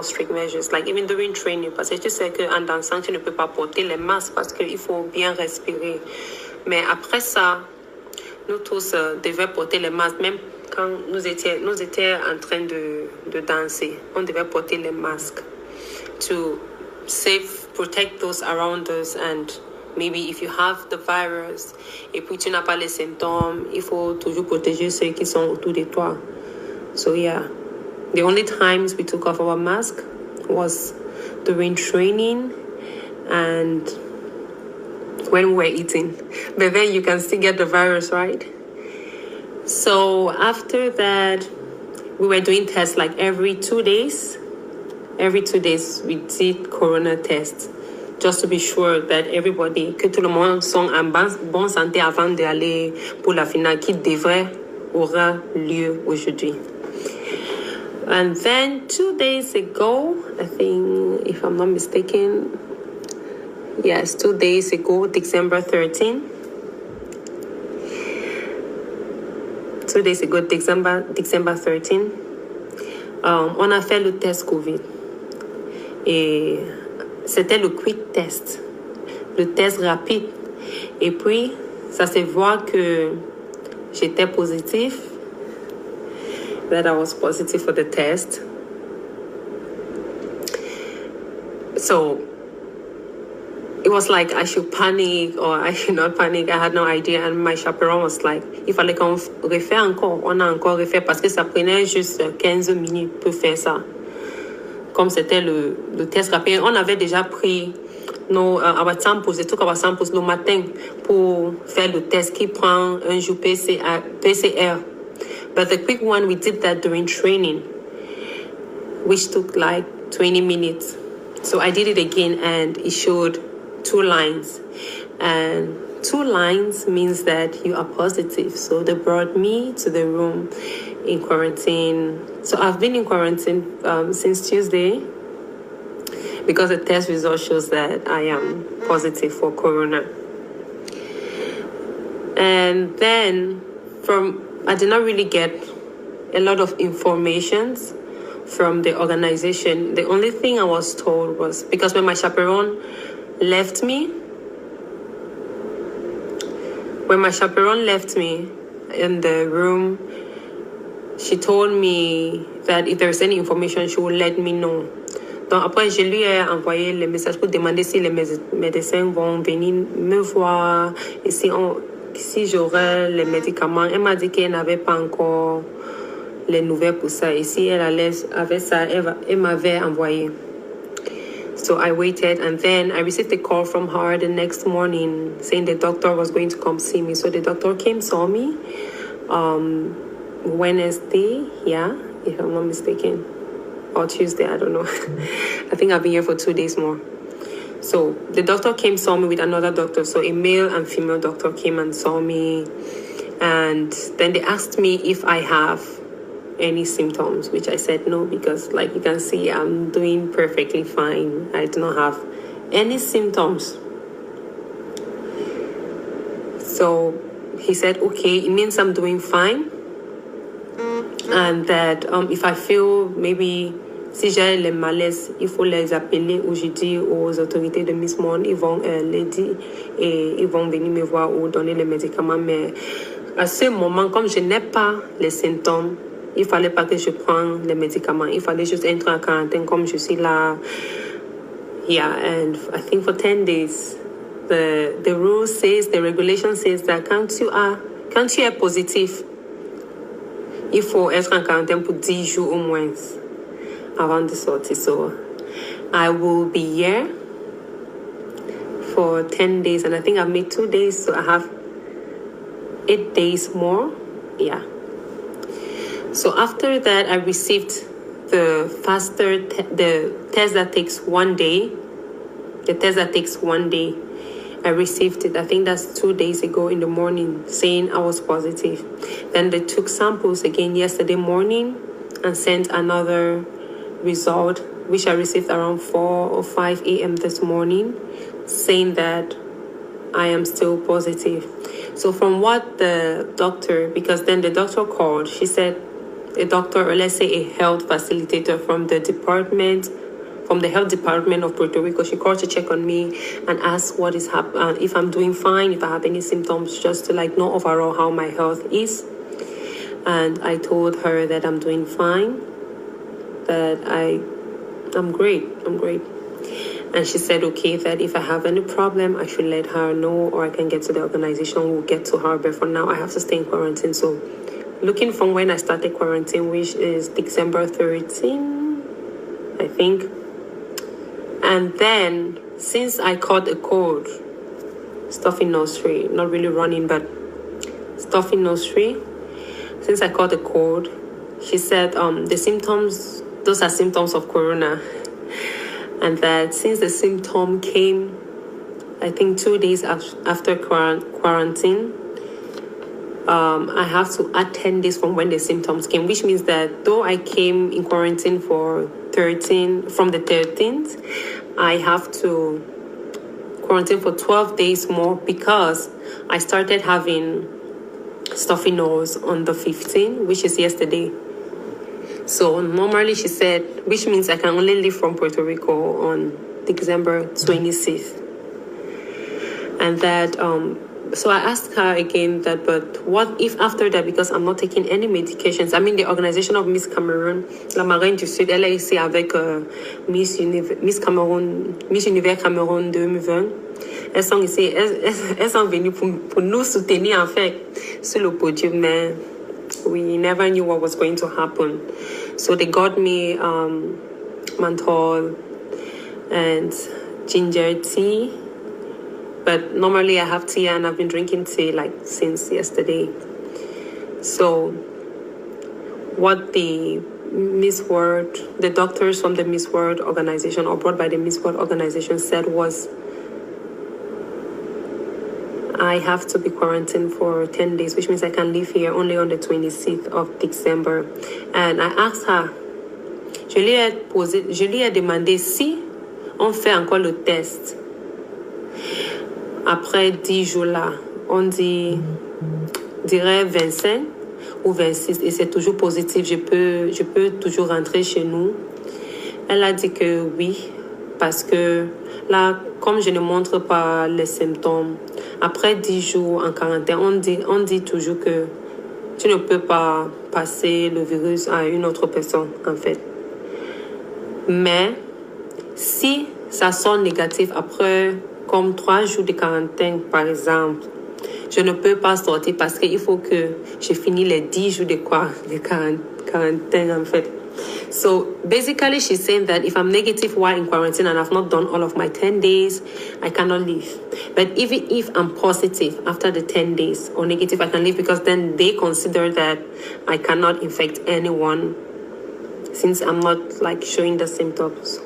strict measures, like even during training, parce que tu sais qu'en dansant, tu ne peux pas porter les masques parce qu'il faut bien respirer. Mais après ça, nous tous devions porter les masques, même quand nous étions en train de danser. On devait porter les masques to protect those around us, and maybe if you have the virus et puis tu n'as pas les symptômes, il faut toujours protéger ceux qui sont autour de toi. So yeah, the only times we took off our mask was during training and when we were eating. But then you can still get the virus, right? So after that, we were doing tests like every 2 days. Every 2 days, we did corona tests just to be sure that everybody, que tout le monde sont en bonne santé avant d'aller pour la finale qui aura lieu aujourd'hui. And then 2 days ago, I think, if I'm not mistaken, yes, 2 days ago, December 13. 2 days ago, December 13, on a fait le test COVID. Et c'était le quick test, le test rapide. Et puis, ça se voit que j'étais positif, that I was positive for the test. So, it was like I should panic or I should not panic. I had no idea. And my chaperon was like, il fallait qu'on refait encore. On a encore refait parce que ça prenait juste 15 minutes pour faire ça. Comme c'était le test rapide, on avait déjà pris our samples, they took our samples le matin pour faire le test qui prend un jour PCR. But the quick one, we did that during training, which took like 20 minutes. So I did it again and it showed 2 lines. And 2 lines means that you are positive. So they brought me to the room in quarantine. So I've been in quarantine since Tuesday because the test result shows that I am positive for corona. And then I did not really get a lot of information from the organization. The only thing I was told was, because when my chaperone left me in the room, she told me that if there's any information, she will let me know. Donc après, je lui ai envoyé le message pour demander si les médecins vont venir me voir et si j'aurais les médicaments. Elle m'a dit qu'elle n'avait pas encore les nouvelles pour ça. Et si elle allait avec ça, elle m'avait envoyé. So I waited, and then I received a call from her the next morning saying the doctor was going to come see me. So the doctor came, saw me Wednesday, yeah, if I'm not mistaken, or Tuesday, I don't know. I think I've been here for 2 days more. So the doctor came, saw me with another doctor. So a male and female doctor came and saw me. And then they asked me if I have any symptoms, which I said no, because like you can see, I'm doing perfectly fine. I do not have any symptoms. So he said, okay, it means I'm doing fine. And that if I feel maybe si j'ai les malaises, il faut les appeler aujourd'hui aux autorités de Miss Monde. Ils vont les dire et ils vont venir me voir ou donner les médicaments. Mais à ce moment, comme je n'ai pas les symptômes, il fallait pas que je prenne les médicaments. Il fallait juste entrer en quarantaine comme je suis là. Yeah, and I think for 10 days, the rule says, the regulation says that quand tu es positif, il faut être en quarantaine pour 10 jours au moins avant de sortir. So I will be here for 10 days, and I think I've made 2 days, so I have 8 days more. Yeah. So after that, I received the test that takes 1 day. The test that takes 1 day. I received it, I think that's 2 days ago in the morning, saying I was positive. Then they took samples again yesterday morning and sent another result, which I received around 4 or 5 a.m. this morning, saying that I am still positive. So from what the doctor, because then the doctor called, she said, a doctor, or let's say a health facilitator from the health department of Puerto Rico. She called to check on me and ask what is happening, if I'm doing fine, if I have any symptoms, just to like know overall how my health is. And I told her that I'm doing fine, that I'm great. And she said, okay, that if I have any problem, I should let her know, or I can get to the organization. We'll get to her. But for now, I have to stay in quarantine. So looking from when I started quarantine, which is December 13, I think. And then, since I caught a cold, stuffy nursery, not really running, but stuffy nursery, since I caught a cold, she said the symptoms, those are symptoms of corona. And that since the symptom came, I think 2 days after quarantine, I have to add 10 days from when the symptoms came, which means that though I came in quarantine from the 13th, I have to quarantine for 12 days more because I started having stuffy nose on the 15th, which is yesterday. So normally she said, which means I can only leave from Puerto Rico on December 26th. And that, so I asked her again that, but what if after that, because I'm not taking any medications, I mean, the organization of Miss Cameroun, la Marraine du Sud, elle est ici avec Miss Univers Cameroun 2020. Elles sont ici, elles sont venues pour nous soutenir, en fait, sur le podium, mais we never knew what was going to happen. So they got me menthol and ginger tea. But normally I have tea, and I've been drinking tea like since yesterday. So what the doctors from the Miss World organization, or brought by the Miss World organization, said was I have to be quarantined for 10 days, which means I can leave here only on the 26th of December. And I asked her, je lui ai demandé si on fait encore le test. Après 10 jours là, on dirait 25 ou 26, et c'est toujours positif, je peux toujours rentrer chez nous. Elle a dit que oui, parce que là, comme je ne montre pas les symptômes, après 10 jours en quarantaine, on dit toujours que tu ne peux pas passer le virus à une autre personne, en fait. Mais si ça sort négatif après, comme 3 jours de quarantaine, par exemple, je ne peux pas sortir parce qu'il faut que je finisse les 10 jours de quarantaine, en fait. So basically, she's saying that if I'm negative while in quarantine and I've not done all of my 10 days, I cannot leave. But even if I'm positive after the 10 days or negative, I can leave, because then they consider that I cannot infect anyone since I'm not like showing the symptoms.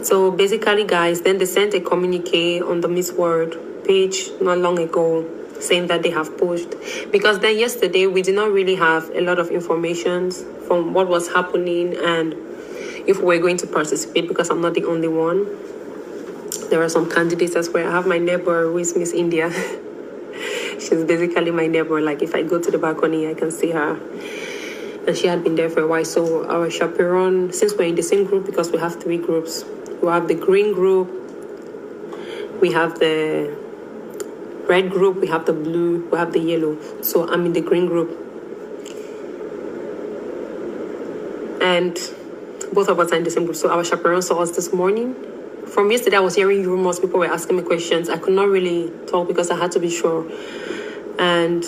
So basically, guys, then they sent a communique on the Miss World page not long ago saying that they have pushed. Because then yesterday, we did not really have a lot of information from what was happening and if we were going to participate, because I'm not the only one. There are some candidates as well. I have my neighbor who is Miss India. She's basically my neighbor. Like if I go to the balcony, I can see her. And she had been there for a while. So our chaperone, since we're in the same group, because we have 3 groups, we have the green group, we have the red group, we have the blue, we have the yellow. So I'm in the green group. And both of us are in the same group. So our chaperone saw us this morning. From yesterday, I was hearing rumors. People were asking me questions. I could not really talk because I had to be sure. And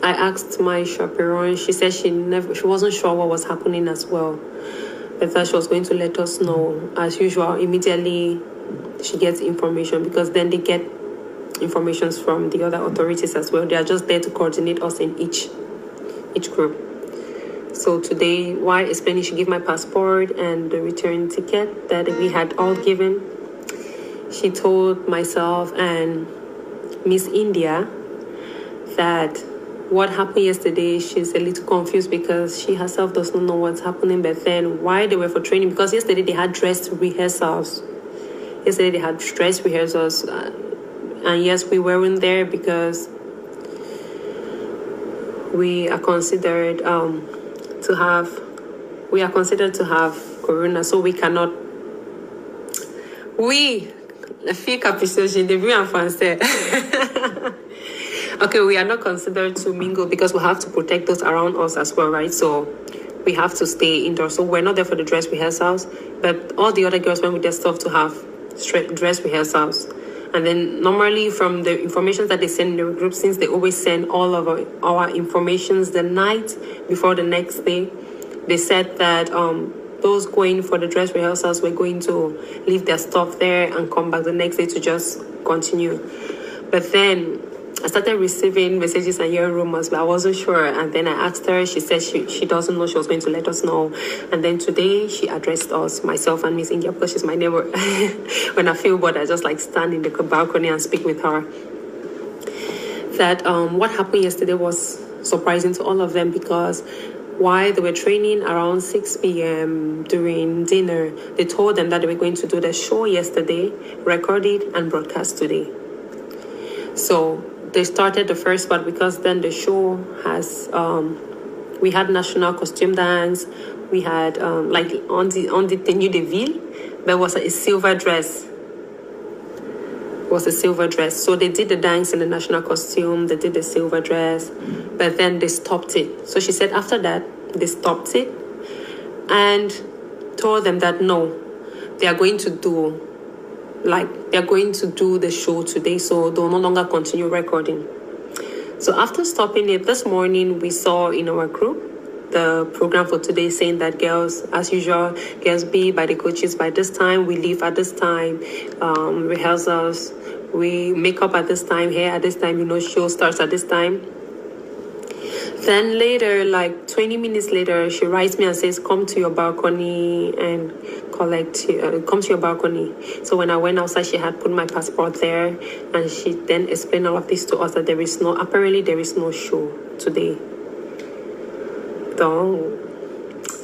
I asked my chaperone. She said she wasn't sure what was happening as well, but that she was going to let us know. As usual, immediately she gets information, because then they get information from the other authorities as well. They are just there to coordinate us in each group. So today, while explaining, she gave my passport and the return ticket that we had all given. She told myself and Miss India that what happened yesterday, she's a little confused because she herself does not know what's happening. But then why they were for training, because yesterday they had dress rehearsals. And yes, we weren't there because we are considered we are considered to have corona, so we cannot. Oui, la fille capricieuse, j'ai début en français. Okay, we are not considered to mingle because we have to protect those around us as well, right? So we have to stay indoors. So we're not there for the dress rehearsals, but all the other girls went with their stuff to have dress rehearsals. And then normally from the information that they send in the group, since they always send all of our informations the night before the next day, they said that those going for the dress rehearsals were going to leave their stuff there and come back the next day to just continue. But then I started receiving messages and hearing rumors, but I wasn't sure. And then I asked her, she said she doesn't know, she was going to let us know. And then today she addressed us, myself and Miss India, because she's my neighbor. When I feel bored, I just like stand in the balcony and speak with her. That what happened yesterday was surprising to all of them, because while they were training around 6 p.m. during dinner, they told them that they were going to do the show yesterday, record it, and broadcast today. So they started the first part because then the show has, we had national costume dance, we had like on the tenue de ville, there was a silver dress. So they did the dance in the national costume, they did the silver dress, but then they stopped it. So she said after that, they stopped it and told them that no, they are going to do the show today, so they'll no longer continue recording. So after stopping it, this morning we saw in our group the program for today saying that girls, as usual, girls be by the coaches by this time, we leave at this time, rehearsals, we make up at this time, hair at this time, show starts at this time. Then later, like 20 minutes later, she writes me and says, come to your balcony and come to your balcony. So when I went outside, she had put my passport there, and she then explained all of this to us, that apparently there is no show today. So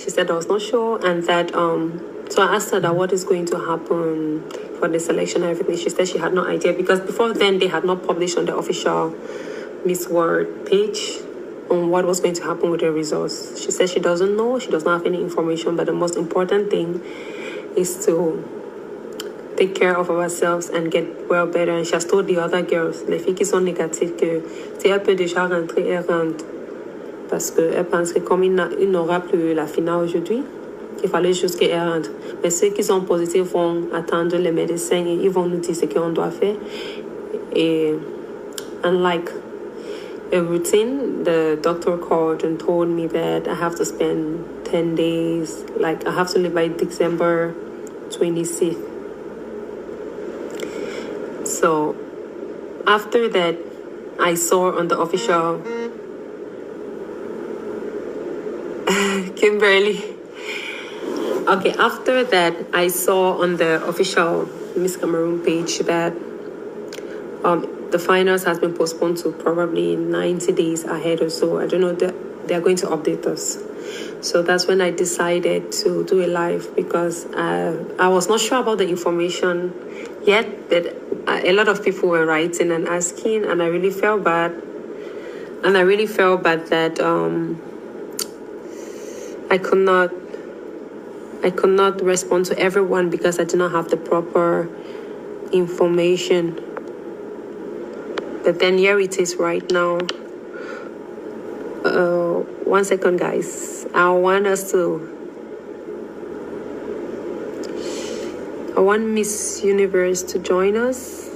she said there was no show, and that, so I asked her that what is going to happen for the selection and everything. She said she had no idea, because before then they had not published on the official Miss World page on what was going to happen with the results. She said she doesn't know, she does not have any information, but the most important thing is to take care of ourselves and get well better. And she has told the other girls, les filles qui sont négatives, que si elle peut déjà rentrer, elle rentre. Parce qu'elle pense que comme il n'aura plus la finale aujourd'hui, il fallait juste qu'elle rentre. Mais ceux qui sont positifs vont attendre les médecins et ils vont nous dire ce qu'on doit faire. Et unlike a routine, the doctor called and told me that I have to spend 10 days, like I have to leave by December 26th. So after that, I saw on the official Kimberly. Okay, after that, I saw on the official Miss Cameroun page that the finals has been postponed to probably 90 days ahead or so. I don't know, they're going to update us. So that's when I decided to do a live, because I was not sure about the information yet, but a lot of people were writing and asking, and I really felt bad. And I really felt bad that I could not respond to everyone because I did not have the proper information. But then here it is right now. 1 second, guys. I want Miss Universe to join us.